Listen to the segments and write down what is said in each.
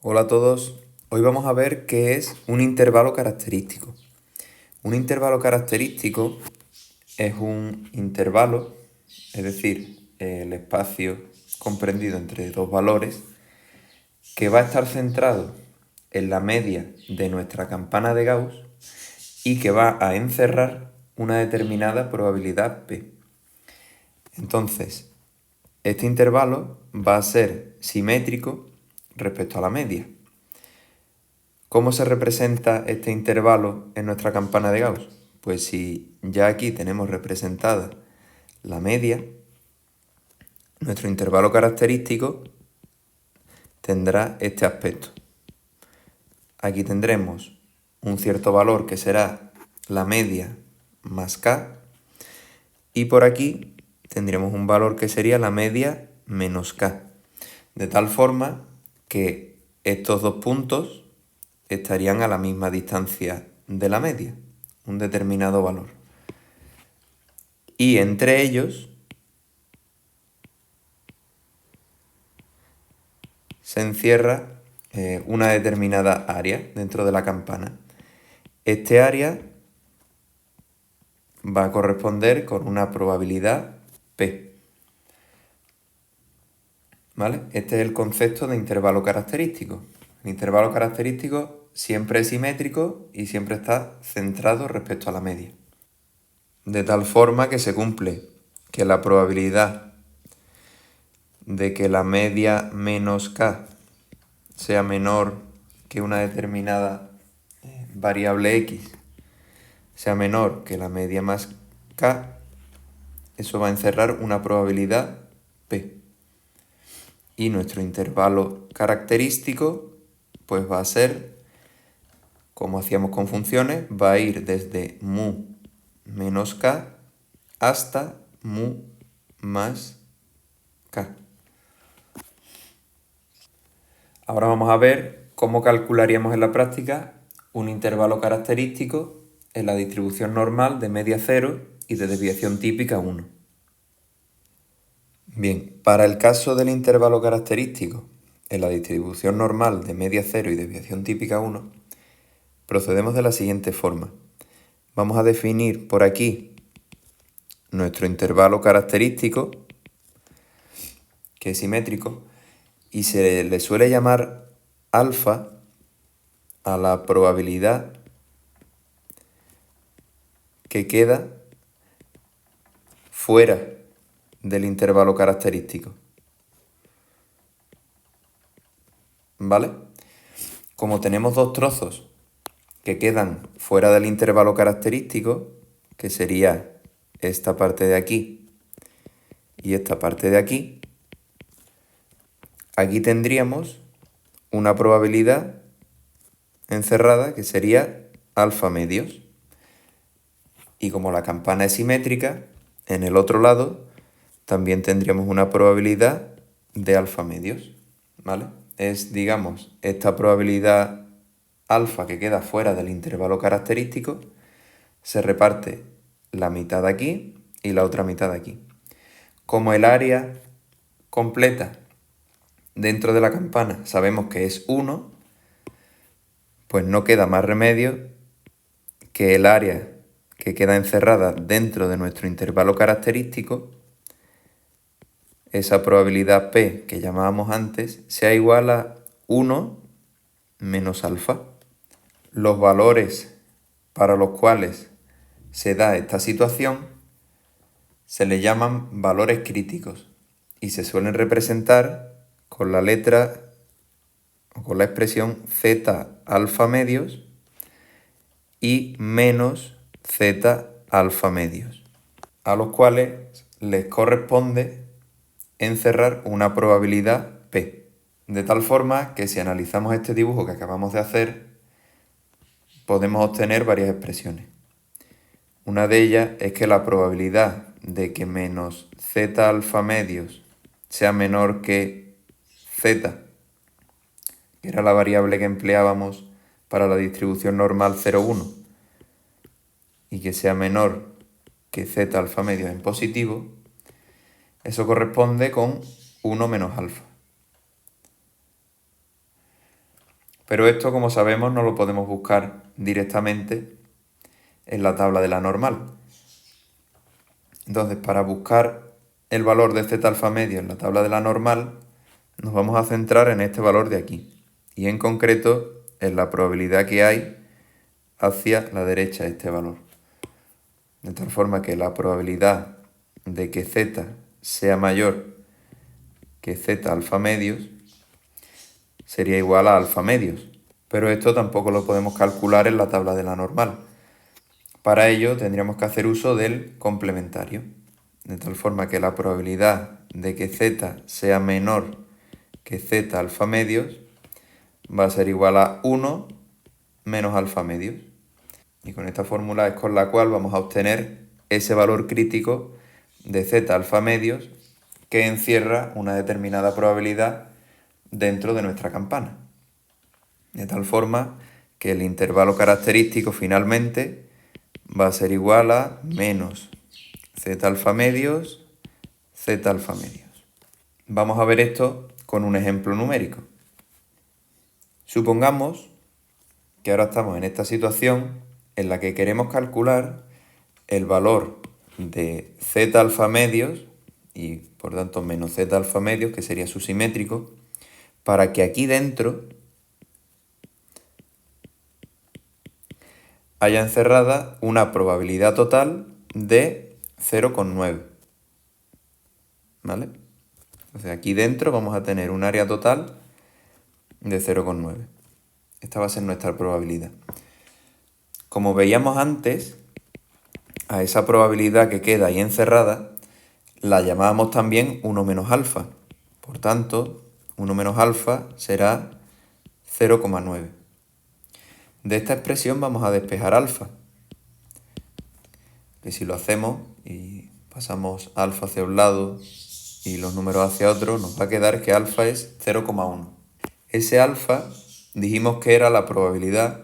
Hola a todos, hoy vamos a ver qué es un intervalo característico. Un intervalo característico es un intervalo, es decir, el espacio comprendido entre dos valores, que va a estar centrado en la media de nuestra campana de Gauss y que va a encerrar una determinada probabilidad P. Entonces, este intervalo va a ser simétrico respecto a la media. ¿Cómo se representa este intervalo en nuestra campana de Gauss? Pues si ya aquí tenemos representada la media, nuestro intervalo característico tendrá este aspecto. Aquí tendremos un cierto valor que será la media más k, y por aquí tendremos un valor que sería la media menos k, de tal forma que estos dos puntos estarían a la misma distancia de la media, un determinado valor. Y entre ellos se encierra una determinada área dentro de la campana. Este área va a corresponder con una probabilidad P. ¿Vale? Este es el concepto de intervalo característico. El intervalo característico siempre es simétrico y siempre está centrado respecto a la media. De tal forma que se cumple que la probabilidad de que la media menos k sea menor que una determinada variable x sea menor que la media más k, eso va a encerrar una probabilidad p. Y nuestro intervalo característico pues va a ser, como hacíamos con funciones, va a ir desde mu menos k hasta mu más k. Ahora vamos a ver cómo calcularíamos en la práctica un intervalo característico en la distribución normal de media 0 y de desviación típica 1. Bien, para el caso del intervalo característico en la distribución normal de media 0 y desviación típica 1, procedemos de la siguiente forma. Vamos a definir por aquí nuestro intervalo característico, que es simétrico, y se le suele llamar alfa a la probabilidad que queda fuera del intervalo característico. ¿Vale? Como tenemos dos trozos que quedan fuera del intervalo característico, que sería esta parte de aquí y esta parte de aquí, aquí tendríamos una probabilidad encerrada que sería alfa medios. Y como la campana es simétrica, en el otro lado también tendríamos una probabilidad de alfa medios, ¿vale? Es, digamos, esta probabilidad alfa que queda fuera del intervalo característico, se reparte la mitad aquí y la otra mitad aquí. Como el área completa dentro de la campana sabemos que es 1, pues no queda más remedio que el área que queda encerrada dentro de nuestro intervalo característico, esa probabilidad P que llamábamos antes, sea igual a 1 menos alfa. Los valores para los cuales se da esta situación se le llaman valores críticos y se suelen representar con la letra o con la expresión z alfa medios y menos z alfa medios, a los cuales les corresponde encerrar una probabilidad P. De tal forma que si analizamos este dibujo que acabamos de hacer, podemos obtener varias expresiones. Una de ellas es que la probabilidad de que menos z alfa medios sea menor que z, que era la variable que empleábamos para la distribución normal 0,1, y que sea menor que z alfa medios en positivo, eso corresponde con 1 menos alfa. Pero esto, como sabemos, no lo podemos buscar directamente en la tabla de la normal. Entonces, para buscar el valor de z alfa medio en la tabla de la normal, nos vamos a centrar en este valor de aquí. Y en concreto, en la probabilidad que hay hacia la derecha de este valor. De tal forma que la probabilidad de que z sea mayor que z alfa medios sería igual a alfa medios. Pero esto tampoco lo podemos calcular en la tabla de la normal. Para ello tendríamos que hacer uso del complementario, de tal forma que la probabilidad de que z sea menor que z alfa medios va a ser igual a 1 menos alfa medios. Y con esta fórmula es con la cual vamos a obtener ese valor crítico de z alfa medios que encierra una determinada probabilidad dentro de nuestra campana. De tal forma que el intervalo característico finalmente va a ser igual a menos z alfa medios, z alfa medios. Vamos a ver esto con un ejemplo numérico. Supongamos que ahora estamos en esta situación en la que queremos calcular el valor de z alfa medios y por tanto menos z alfa medios, que sería su simétrico, para que aquí dentro haya encerrada una probabilidad total de 0,9. ¿Vale? Entonces aquí dentro vamos a tener un área total de 0,9. Esta va a ser nuestra probabilidad. Como veíamos antes, a esa probabilidad que queda ahí encerrada la llamábamos también 1 menos alfa. Por tanto, 1 menos alfa será 0,9. De esta expresión vamos a despejar alfa. Que si lo hacemos y pasamos alfa hacia un lado y los números hacia otro, nos va a quedar que alfa es 0,1. Ese alfa dijimos que era la probabilidad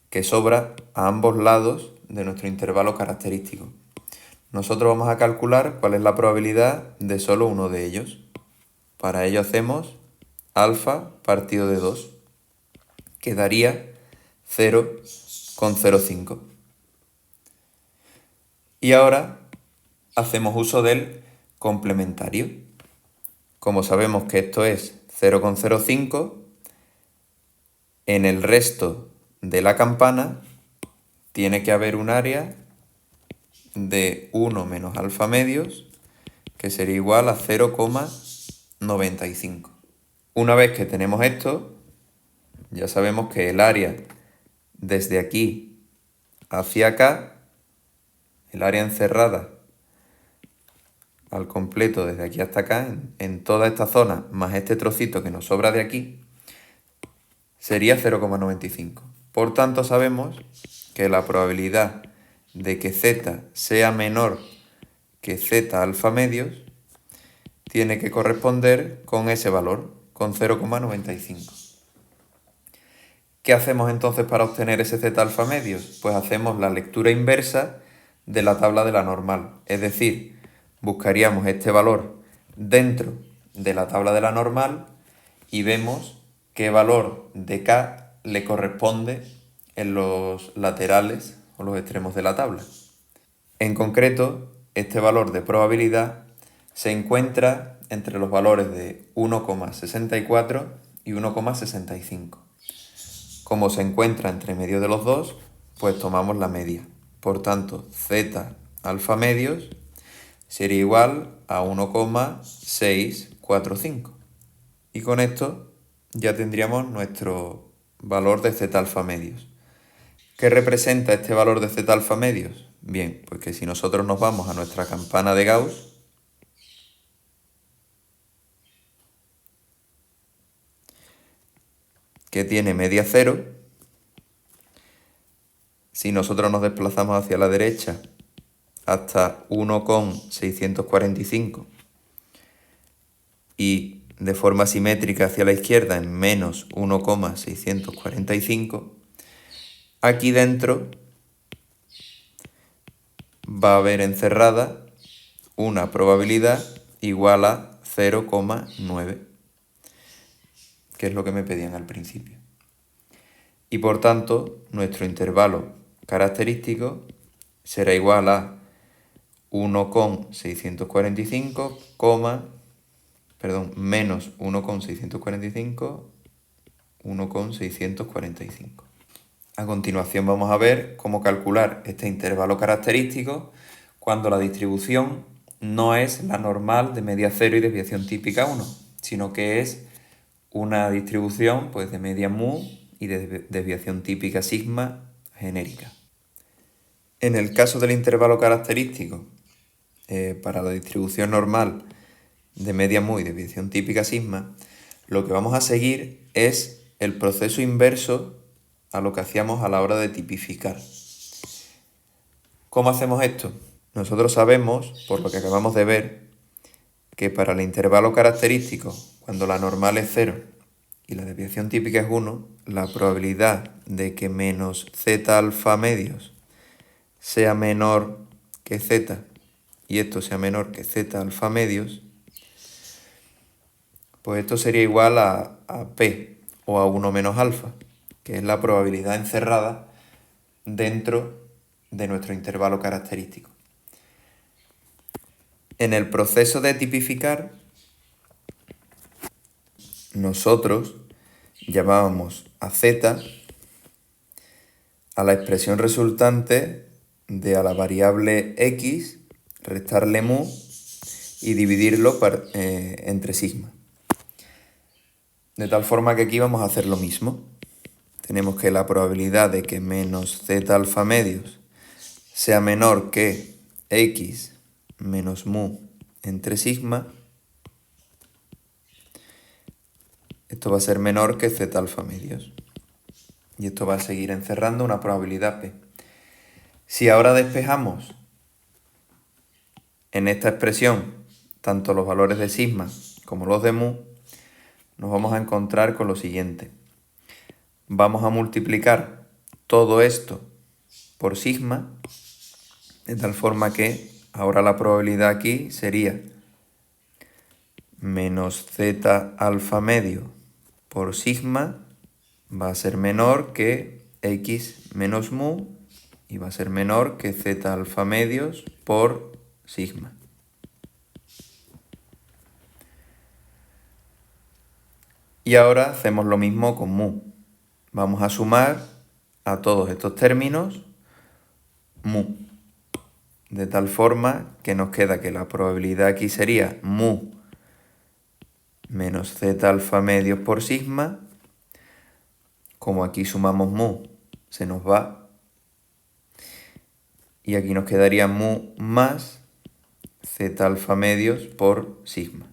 que sobra a ambos lados de nuestro intervalo característico. Nosotros vamos a calcular cuál es la probabilidad de solo uno de ellos. Para ello hacemos alfa partido de 2, que daría 0,05. Y ahora hacemos uso del complementario. Como sabemos que esto es 0,05, en el resto de la campana tiene que haber un área de 1 menos alfa medios, que sería igual a 0,95. Una vez que tenemos esto, ya sabemos que el área desde aquí hacia acá, el área encerrada al completo desde aquí hasta acá, en toda esta zona, más este trocito que nos sobra de aquí, sería 0,95. Por tanto, sabemos que la probabilidad de que z sea menor que z alfa medios tiene que corresponder con ese valor, con 0,95. ¿Qué hacemos entonces para obtener ese z alfa medios? Pues hacemos la lectura inversa de la tabla de la normal, es decir, buscaríamos este valor dentro de la tabla de la normal y vemos qué valor de k le corresponde en los laterales o los extremos de la tabla. En concreto, este valor de probabilidad se encuentra entre los valores de 1,64 y 1,65. Como se encuentra entre medio de los dos, pues tomamos la media. Por tanto, z alfa medios sería igual a 1,645. Y con esto ya tendríamos nuestro valor de z alfa medios. ¿Qué representa este valor de z alfa medios? Bien, pues que si nosotros nos vamos a nuestra campana de Gauss, que tiene media 0, si nosotros nos desplazamos hacia la derecha hasta 1,645 y de forma simétrica hacia la izquierda en menos 1,645, aquí dentro va a haber encerrada una probabilidad igual a 0,9, que es lo que me pedían al principio. y por tanto nuestro intervalo característico será igual a 1,645, menos 1,645, 1,645. A continuación vamos a ver cómo calcular este intervalo característico cuando la distribución no es la normal de media cero y desviación típica 1, sino que es una distribución pues, de media mu y de desviación típica sigma genérica. En el caso del intervalo característico, para la distribución normal de media mu y desviación típica sigma, lo que vamos a seguir es el proceso inverso a lo que hacíamos a la hora de tipificar. ¿Cómo hacemos esto? Nosotros sabemos, por lo que acabamos de ver, que para el intervalo característico, cuando la normal es 0 y la desviación típica es 1, la probabilidad de que menos z alfa medios sea menor que z y esto sea menor que z alfa medios, pues esto sería igual a p o a 1 menos alfa, que es la probabilidad encerrada dentro de nuestro intervalo característico. En el proceso de tipificar, nosotros llamábamos a z a la expresión resultante de a la variable x restarle mu y dividirlo entre sigma. De tal forma que aquí vamos a hacer lo mismo. Tenemos que la probabilidad de que menos z alfa medios sea menor que x menos mu entre sigma, esto va a ser menor que z alfa medios. Y esto va a seguir encerrando una probabilidad p. Si ahora despejamos en esta expresión tanto los valores de sigma como los de mu, nos vamos a encontrar con lo siguiente. Vamos a multiplicar todo esto por sigma, de tal forma que ahora la probabilidad aquí sería menos z alfa medio por sigma va a ser menor que x menos mu y va a ser menor que z alfa medios por sigma. Y ahora hacemos lo mismo con mu. Vamos a sumar a todos estos términos mu, de tal forma que nos queda que la probabilidad aquí sería mu menos z alfa medios por sigma. Como aquí sumamos mu, se nos va. Y aquí nos quedaría mu más z alfa medios por sigma.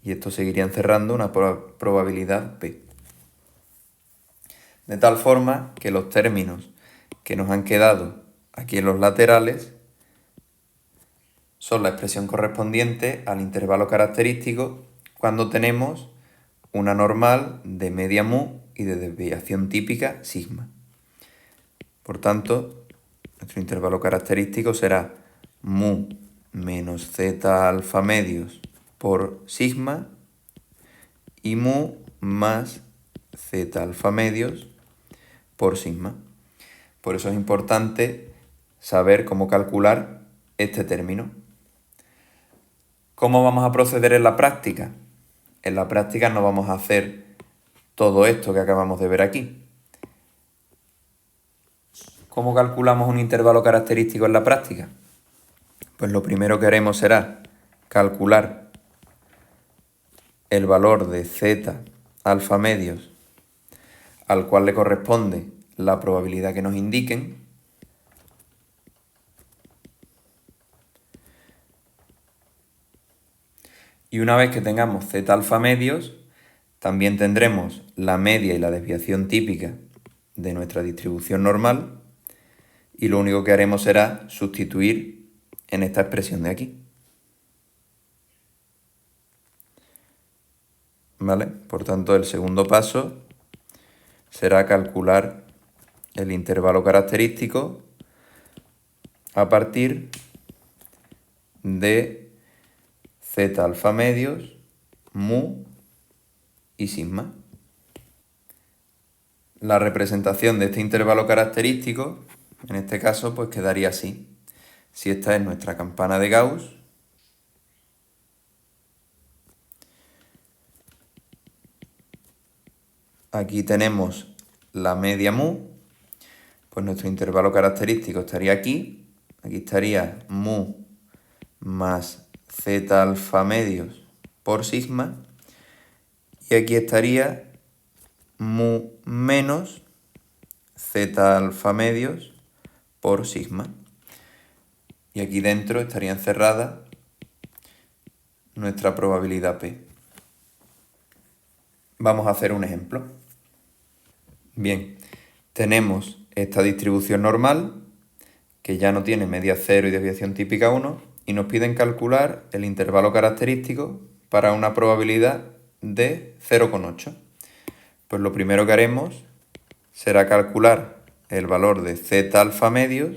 Y esto seguiría encerrando una probabilidad p. De tal forma que los términos que nos han quedado aquí en los laterales son la expresión correspondiente al intervalo característico cuando tenemos una normal de media mu y de desviación típica sigma. Por tanto, nuestro intervalo característico será mu menos z alfa medios por sigma y mu más z alfa medios por sigma. Por eso es importante saber cómo calcular este término. ¿Cómo vamos a proceder en la práctica? En la práctica no vamos a hacer todo esto que acabamos de ver aquí. ¿Cómo calculamos un intervalo característico en la práctica? Pues lo primero que haremos será calcular el valor de z alfa medios al cual le corresponde la probabilidad que nos indiquen. Y una vez que tengamos z alfa medios, también tendremos la media y la desviación típica de nuestra distribución normal y lo único que haremos será sustituir en esta expresión de aquí. ¿Vale? Por tanto, el segundo paso será calcular el intervalo característico a partir de z alfa medios, mu y sigma. La representación de este intervalo característico, en este caso, pues quedaría así. Si esta es nuestra campana de Gauss, aquí tenemos la media mu, pues nuestro intervalo característico estaría aquí. Aquí estaría mu más z alfa medios por sigma. Y aquí estaría mu menos z alfa medios por sigma. Y aquí dentro estaría encerrada nuestra probabilidad P. Vamos a hacer un ejemplo. Bien, tenemos esta distribución normal, que ya no tiene media 0 y desviación típica 1, y nos piden calcular el intervalo característico para una probabilidad de 0,8. Pues lo primero que haremos será calcular el valor de z alfa medios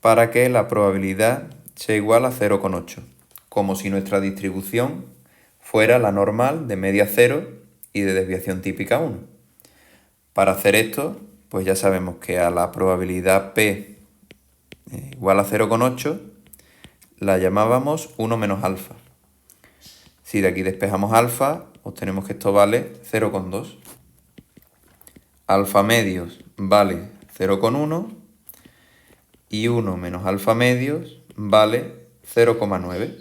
para que la probabilidad sea igual a 0,8, como si nuestra distribución fuera la normal de media 0 y de desviación típica 1. Para hacer esto, pues ya sabemos que a la probabilidad P igual a 0,8 la llamábamos 1 menos alfa. Si de aquí despejamos alfa, obtenemos que esto vale 0,2. Alfa medios vale 0,1 y 1 menos alfa medios vale 0,9.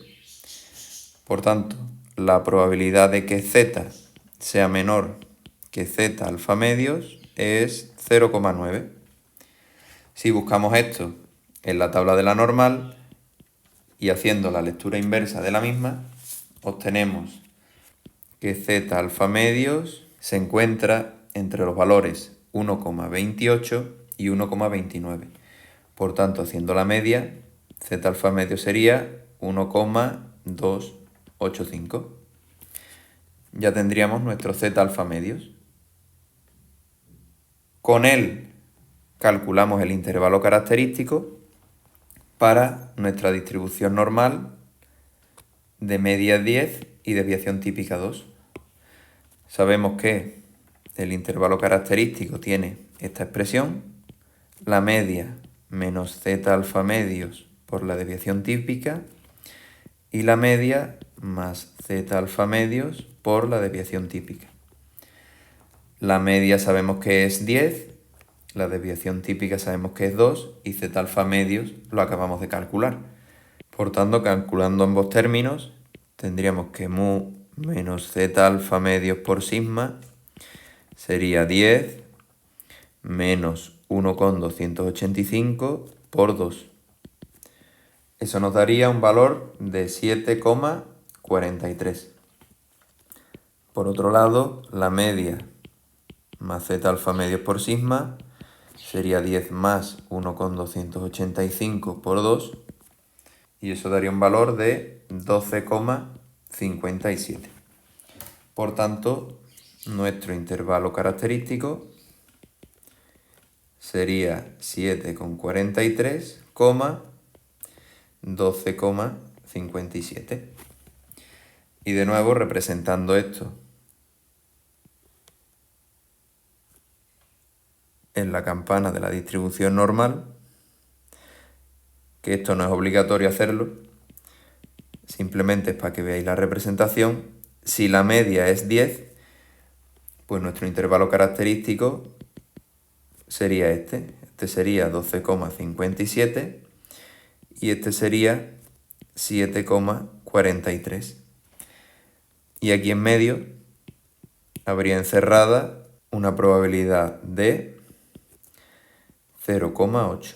Por tanto, la probabilidad de que z sea menor que z alfa medios es 0,9. Si buscamos esto en la tabla de la normal y haciendo la lectura inversa de la misma, obtenemos que z alfa medios se encuentra entre los valores 1,28 y 1,29. Por tanto, haciendo la media, z alfa medios sería 1,285. Ya tendríamos nuestro z alfa medios. Con él calculamos el intervalo característico para nuestra distribución normal de media 10 y desviación típica 2. Sabemos que el intervalo característico tiene esta expresión, la media menos z alfa medios por la desviación típica y la media más z alfa medios por la desviación típica. La media sabemos que es 10, la desviación típica sabemos que es 2 y z alfa medios lo acabamos de calcular. Por tanto, calculando ambos términos, tendríamos que mu menos z alfa medios por sigma sería 10 menos 1,285 por 2. Eso nos daría un valor de 7,43. Por otro lado, la media más z alfa medios por sigma sería 10 más 1,285 por 2 y eso daría un valor de 12,57. Por tanto, nuestro intervalo característico sería 7,43, 12,57. Y de nuevo, representando esto en la campana de la distribución normal, que esto no es obligatorio hacerlo, simplemente es para que veáis la representación. Si la media es 10, pues nuestro intervalo característico sería este. Este sería 12,57 y este sería 7,43. Y aquí en medio habría encerrada una probabilidad de 0,8.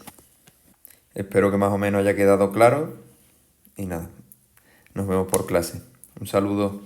Espero que más o menos haya quedado claro y nada, nos vemos por clase. Un saludo.